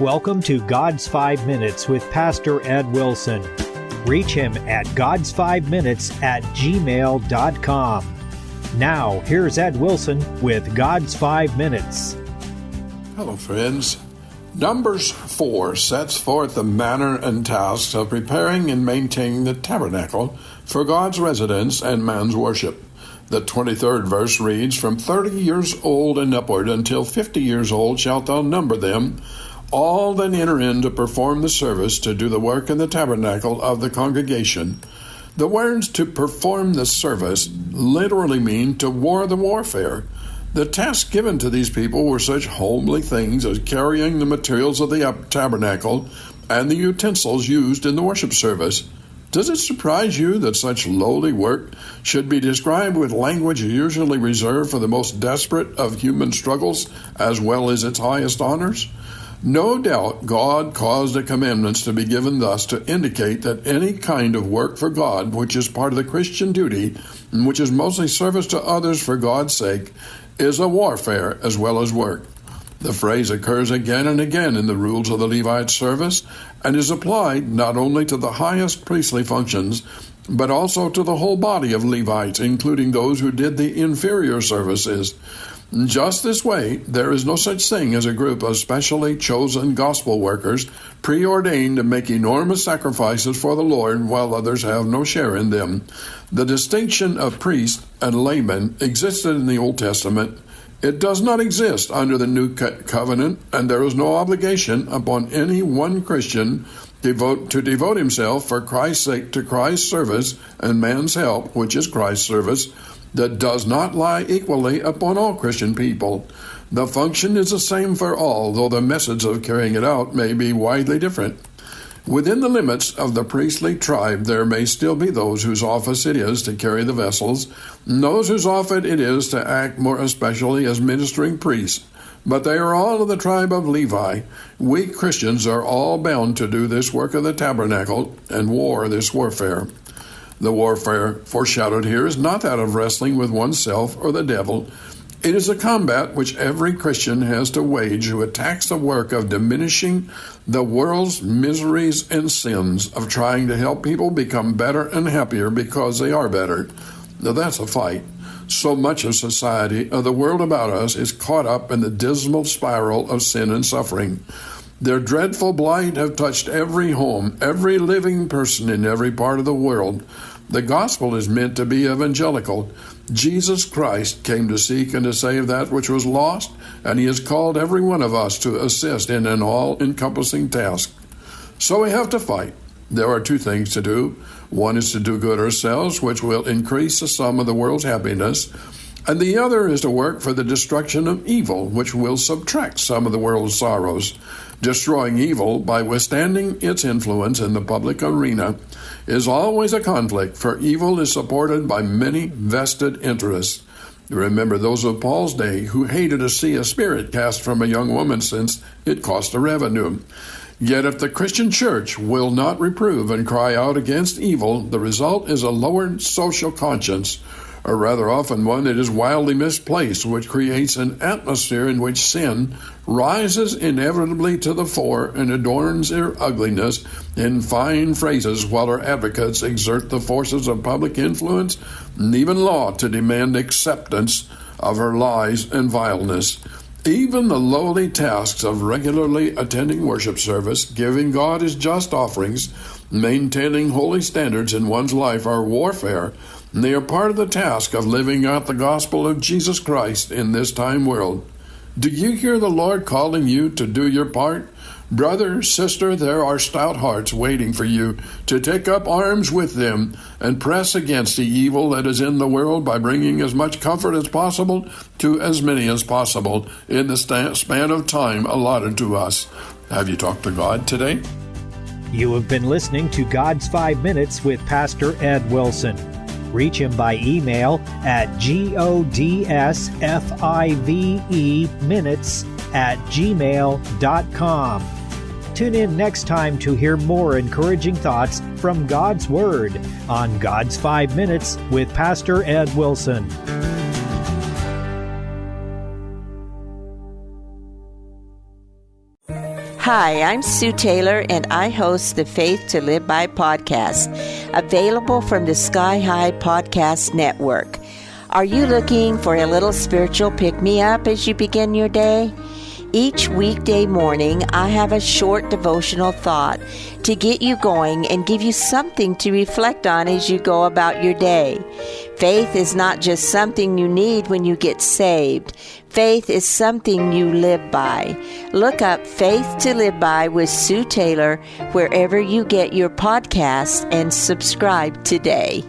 Welcome to God's 5 Minutes with Pastor Ed Wilson. Reach him at GodsFiveMinutes@gmail.com. Now, here's Ed Wilson with God's 5 Minutes. Hello, friends. Numbers 4 sets forth the manner and tasks of preparing and maintaining the tabernacle for God's residence and man's worship. The 23rd verse reads, "From 30 years old and upward until 50 years old shalt thou number them, all that enter in to perform the service to do the work in the tabernacle of the congregation." The words "to perform the service" literally mean to war the warfare. The tasks given to these people were such homely things as carrying the materials of the tabernacle and the utensils used in the worship service. Does it surprise you that such lowly work should be described with language usually reserved for the most desperate of human struggles as well as its highest honors? No doubt God caused the commandments to be given thus to indicate that any kind of work for God, which is part of the Christian duty, and which is mostly service to others for God's sake, is a warfare as well as work. The phrase occurs again and again in the rules of the Levite service and is applied not only to the highest priestly functions, but also to the whole body of Levites, including those who did the inferior services. Just this way, there is no such thing as a group of specially chosen gospel workers preordained to make enormous sacrifices for the Lord while others have no share in them. The distinction of priest and layman existed in the Old Testament. It does not exist under the New Covenant, and there is no obligation upon any one Christian to devote himself for Christ's sake to Christ's service and man's help, which is Christ's service, that does not lie equally upon all Christian people. The function is the same for all, though the methods of carrying it out may be widely different. Within the limits of the priestly tribe, there may still be those whose office it is to carry the vessels, and those whose office it is to act more especially as ministering priests. But they are all of the tribe of Levi. We Christians are all bound to do this work of the tabernacle and war this warfare. The warfare foreshadowed here is not that of wrestling with oneself or the devil. It is a combat which every Christian has to wage who attacks the work of diminishing the world's miseries and sins, of trying to help people become better and happier because they are better. Now that's a fight. So much of society, of the world about us, is caught up in the dismal spiral of sin and suffering. Their dreadful blight have touched every home, every living person in every part of the world. The gospel is meant to be evangelical. Jesus Christ came to seek and to save that which was lost, and he has called every one of us to assist in an all-encompassing task. So we have to fight. There are two things to do. One is to do good ourselves, which will increase the sum of the world's happiness, and the other is to work for the destruction of evil, which will subtract some of the world's sorrows. Destroying evil by withstanding its influence in the public arena is always a conflict, for evil is supported by many vested interests. Remember those of Paul's day who hated to see a spirit cast from a young woman since it cost a revenue. Yet if the Christian church will not reprove and cry out against evil, the result is a lowered social conscience, or rather often one that is wildly misplaced, which creates an atmosphere in which sin rises inevitably to the fore and adorns their ugliness in fine phrases, while our advocates exert the forces of public influence and even law to demand acceptance of her lies and vileness. Even the lowly tasks of regularly attending worship service, giving God his just offerings, maintaining holy standards in one's life are warfare, and they are part of the task of living out the gospel of Jesus Christ in this time world. Do you hear the Lord calling you to do your part? Brother, sister, there are stout hearts waiting for you to take up arms with them and press against the evil that is in the world by bringing as much comfort as possible to as many as possible in the span of time allotted to us. Have you talked to God today? You have been listening to God's 5 Minutes with Pastor Ed Wilson. Reach him by email at GodsFiveMinutes@gmail.com. Tune in next time to hear more encouraging thoughts from God's Word on God's 5 Minutes with Pastor Ed Wilson. Hi, I'm Sue Taylor, and I host the Faith to Live By podcast, available from the Sky High Podcast Network. Are you looking for a little spiritual pick-me-up as you begin your day? Each weekday morning, I have a short devotional thought to get you going and give you something to reflect on as you go about your day. Faith is not just something you need when you get saved. Faith is something you live by. Look up Faith to Live By with Sue Taylor wherever you get your podcasts and subscribe today.